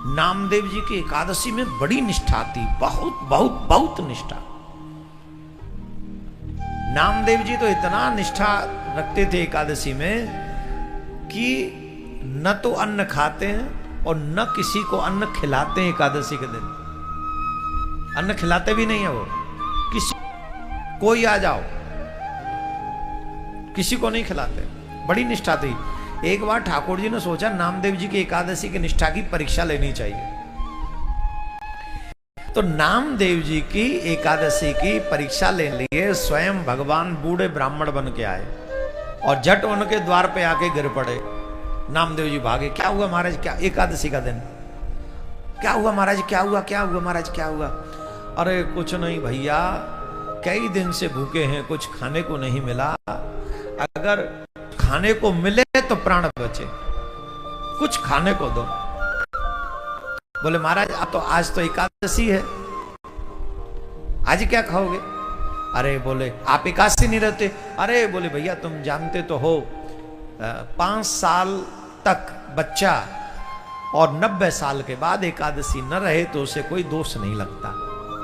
नामदेव जी की एकादशी में बड़ी निष्ठा थी, बहुत बहुत बहुत निष्ठा। नामदेव जी तो इतना निष्ठा रखते थे एकादशी में कि न तो अन्न खाते हैं और न किसी को अन्न खिलाते हैं। एकादशी के दिन अन्न खिलाते भी नहीं है वो, किसी कोई आ जाओ किसी को नहीं खिलाते, बड़ी निष्ठा थी। एक बार ठाकुर जी ने सोचा नामदेव जी की एकादशी की निष्ठा की परीक्षा लेनी चाहिए, तो नामदेव जी की एकादशी की परीक्षा लेने लिए स्वयं भगवान बूढ़े ब्राह्मण बन के आए और झट उनके द्वार पे आके गिर पड़े। नामदेव जी भागे, क्या हुआ महाराज, क्या एकादशी का दिन, क्या हुआ महाराज, क्या हुआ, क्या हुआ महाराज, क्या हुआ? अरे कुछ नहीं भैया, कई दिन से भूखे हैं, कुछ खाने को नहीं मिला, अगर खाने को मिले तो प्राण बचे, कुछ खाने को दो। बोले महाराज अब तो आज तो एकादशी है, आज क्या खाओगे? अरे बोले आप एकादशी नहीं रहते? अरे बोले भैया तुम जानते तो हो 5 साल तक बच्चा और 90 साल के बाद एकादशी न रहे तो उसे कोई दोष नहीं लगता,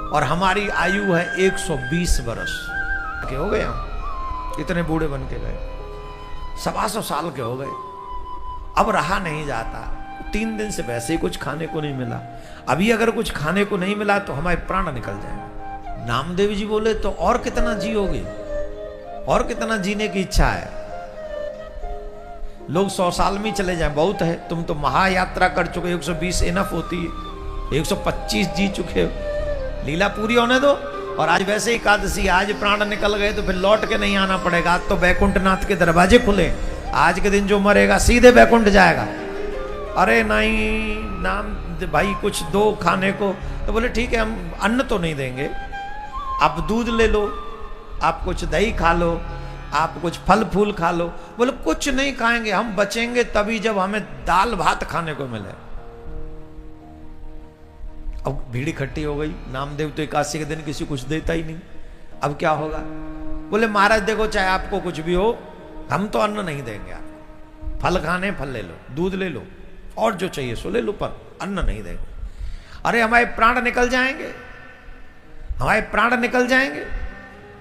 और हमारी आयु है 120 वर्ष के हो गए, हम इतने बूढ़े बन के गए, 125 साल के हो गए, अब रहा नहीं जाता। 3 दिन से वैसे ही कुछ खाने को नहीं मिला, अभी अगर कुछ खाने को नहीं मिला तो हमारे प्राण निकल जाएंगे। नामदेव जी बोले तो और कितना जियोगे, और कितना जीने की इच्छा है? लोग 100 साल में चले जाएं बहुत है, तुम तो महायात्रा कर चुके, 120 इनफ होती है, 125 जी चुके हो, लीला पूरी होने दो। और आज वैसे एकादशी, आज प्राण निकल गए तो फिर लौट के नहीं आना पड़ेगा, आज तो बैकुंठनाथ के दरवाजे खुले, आज के दिन जो मरेगा सीधे बैकुंठ जाएगा। अरे नहीं नाम भाई कुछ दो खाने को, तो बोले ठीक है हम अन्न तो नहीं देंगे, आप दूध ले लो, आप कुछ दही खा लो, आप कुछ फल फूल खा लो। बोले कुछ नहीं खाएंगे, हम बचेंगे तभी जब हमें दाल भात खाने को मिले। अब भीड़ इकट्ठी हो गई, नामदेव तो एकादशी के दिन किसी कुछ देता ही नहीं, अब क्या होगा? बोले महाराज देखो चाहे आपको कुछ भी हो, हम तो अन्न नहीं देंगे, आप फल खाने फल ले लो, दूध ले लो, और जो चाहिए सो ले लो, पर अन्न नहीं देंगे। अरे हमारे प्राण निकल जाएंगे, हमारे प्राण निकल जाएंगे।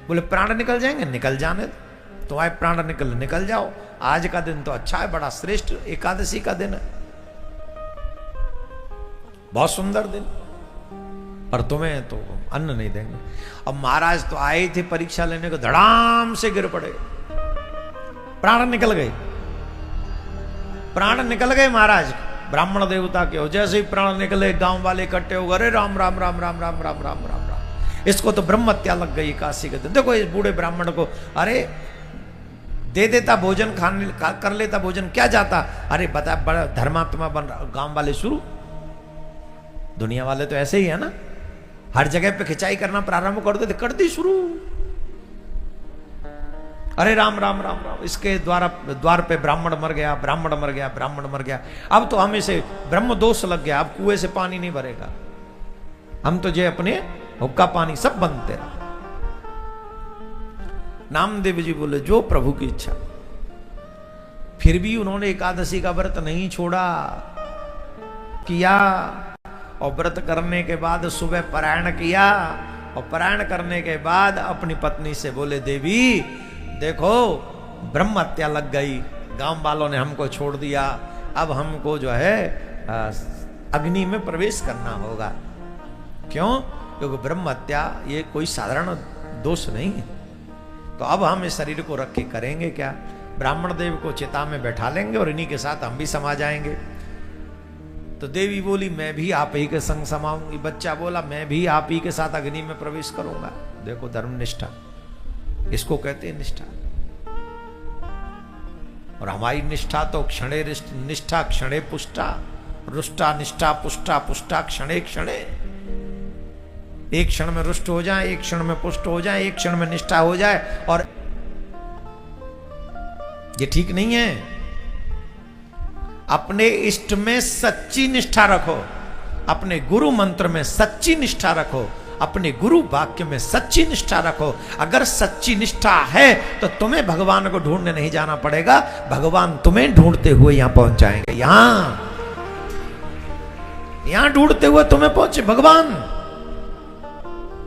बोले प्राण निकल जाएंगे, निकल जाने दो, तुम्हारे प्राण निकल जाओ, आज का दिन तो अच्छा है, बड़ा श्रेष्ठ एकादशी का दिन है, बहुत सुंदर दिन, पर तुम्हें तो अन्न नहीं देंगे। अब महाराज तो आए थे परीक्षा लेने को, धड़ाम से गिर पड़े, प्राण निकल गए, प्राण निकल गए महाराज ब्राह्मण देवता के हो। जैसे ही प्राण निकले गांव वाले इकट्ठे हो गए, अरे राम राम राम राम राम राम राम राम राम, इसको तो ब्रह्म हत्या लग गई एकादशी के दिन। देखो इस बूढ़े ब्राह्मण को, अरे दे देता भोजन, खाने कर लेता भोजन, क्या जाता? अरे बता बड़ा धर्मात्मा बन रहा। गांव वाले शुरू, दुनिया वाले तो ऐसे ही है ना, हर जगह पे खिंचाई करना प्रारंभ कर देते, कर दी शुरू। अरे राम राम राम राम, इसके द्वार पे ब्राह्मण मर गया, ब्राह्मण मर गया, ब्राह्मण मर गया, अब तो हमें से ब्रह्म दोष लग गया, अब कुएं से पानी नहीं भरेगा, हम तो जे अपने हुक्का पानी सब बंद तेरा। नामदेव जी बोले जो प्रभु की इच्छा। फिर भी उन्होंने एकादशी का व्रत नहीं छोड़ा, किया, और व्रत करने के बाद सुबह पारायण किया, और पारायण करने के बाद अपनी पत्नी से बोले देवी देखो ब्रह्म हत्या लग गई, गांव वालों ने हमको छोड़ दिया, अब हमको जो है अग्नि में प्रवेश करना होगा। क्यों? क्योंकि ब्रह्म हत्या ये कोई साधारण दोष नहीं है, तो अब हम इस शरीर को रख के करेंगे क्या? ब्राह्मण देव को चिता में बैठा लेंगे और इन्हीं के साथ हम भी समा जाएंगे। तो देवी बोली मैं भी आप ही के संग समाऊंगी। बच्चा बोला मैं भी आप ही के साथ अग्नि में प्रवेश करूंगा। देखो धर्म निष्ठा, इसको कहते हैं निष्ठा। और हमारी निष्ठा तो क्षणे निष्ठा क्षणे पुष्टा, रुष्टा निष्ठा पुष्टा पुष्टा क्षणे क्षणे। एक क्षण में रुष्ट हो जाए, एक क्षण में पुष्ट हो जाए, एक क्षण में निष्ठा हो जाए, और ये ठीक नहीं है। अपने इष्ट में सच्ची निष्ठा रखो, अपने गुरु मंत्र में सच्ची निष्ठा रखो, अपने गुरु वाक्य में सच्ची निष्ठा रखो। अगर सच्ची निष्ठा है तो तुम्हें भगवान को ढूंढने नहीं जाना पड़ेगा, भगवान तुम्हें ढूंढते हुए यहां पहुंच जाएंगे। यहां यहां ढूंढते हुए तुम्हें पहुंचे भगवान।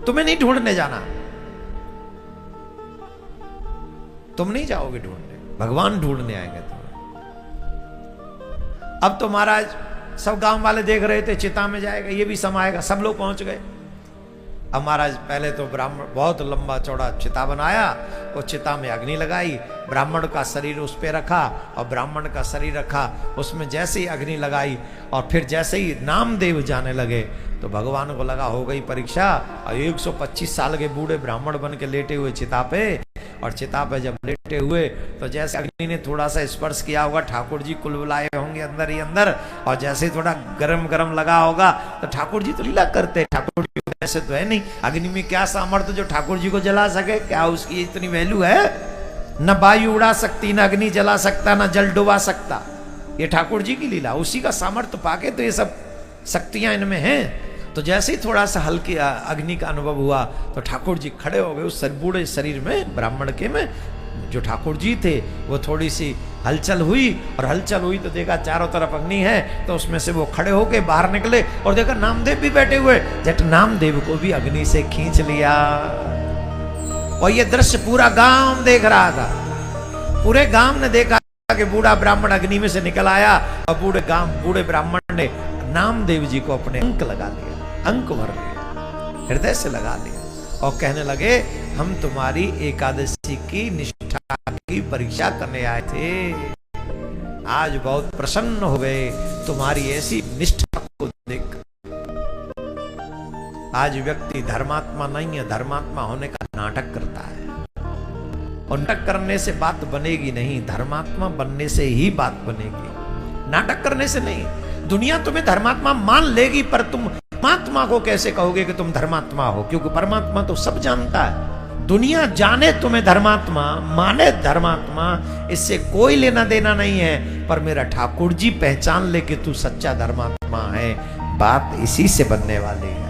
तुम्हें नहीं ढूंढने जाना, तुम नहीं जाओगे ढूंढने, भगवान ढूंढने आएंगे तुम्हें। अब तो महाराज सब गांव वाले देख रहे थे चिता में जाएगा, ये भी समाएगा, सब लोग पहुंच गए। अब महाराज पहले तो ब्राह्मण बहुत लंबा चौड़ा चिता बनाया, वो चिता में अग्नि लगाई, ब्राह्मण का शरीर उस पर रखा और ब्राह्मण का शरीर रखा, उसमें जैसे ही अग्नि लगाई और फिर जैसे ही नामदेव जाने लगे तो भगवान को लगा हो गई परीक्षा। और 125 साल के बूढ़े ब्राह्मण बन के लेटे हुए चिता पे, और चिता पे जब लेटे हुए तो जैसे अग्नि ने थोड़ा सा स्पर्श किया होगा, ठाकुर जी कुलबुलाए होंगे अंदर ही अंदर, और जैसे ही थोड़ा गरम गरम लगा होगा तो ठाकुर जी तो लीला करते, ठाकुर जी ऐसे तो है नहीं, अग्नि में क्या सामर्थ्य जो ठाकुर जी को जला सके, क्या उसकी इतनी वैल्यू है? न वायु उड़ा सकती, न अग्नि जला सकता, न जल डुबा सकता, ये ठाकुर जी की लीला, उसी का सामर्थ्य पाके तो ये सब शक्तियां इनमें हैं। तो जैसे ही थोड़ा सा हल्की अग्नि का अनुभव हुआ तो ठाकुर जी खड़े हो गए उस बूढ़े शरीर में, ब्राह्मण के में जो ठाकुर जी थे, वो थोड़ी सी हलचल हुई, और हलचल हुई तो देखा चारों तरफ अग्नि है, तो उसमें से वो खड़े होके बाहर निकले और देखा नामदेव भी बैठे हुए, जट नामदेव को भी अग्नि से खींच लिया। और ये दृश्य पूरा गांव देख रहा था, पूरे गांव ने देखा कि बूढ़ा ब्राह्मण अग्नि में से निकल आया, और बूढ़े ब्राह्मण ने नामदेव जी को अपने अंक लगा लिया, अंक भर लिया, हृदय से लगा लिया, और कहने लगे हम तुम्हारी एकादशी की निष्ठा की परीक्षा करने आए थे, आज बहुत प्रसन्न हो गए तुम्हारी ऐसी निष्ठा को देख। आज व्यक्ति धर्मात्मा नहीं है, धर्मात्मा होने का नाटक करता है, और नाटक करने से बात बनेगी नहीं, धर्मात्मा बनने से ही बात बनेगी, नाटक करने से नहीं। दुनिया तुम्हें धर्मात्मा मान लेगी, पर तुम परमात्मा को कैसे कहोगे कि तुम धर्मात्मा हो? क्योंकि परमात्मा तो सब जानता है। दुनिया जाने तुम्हें धर्मात्मा, माने धर्मात्मा, इससे कोई लेना देना नहीं है, पर मेरा ठाकुर जी पहचान ले कि तू सच्चा धर्मात्मा है, बात इसी से बनने वाली है।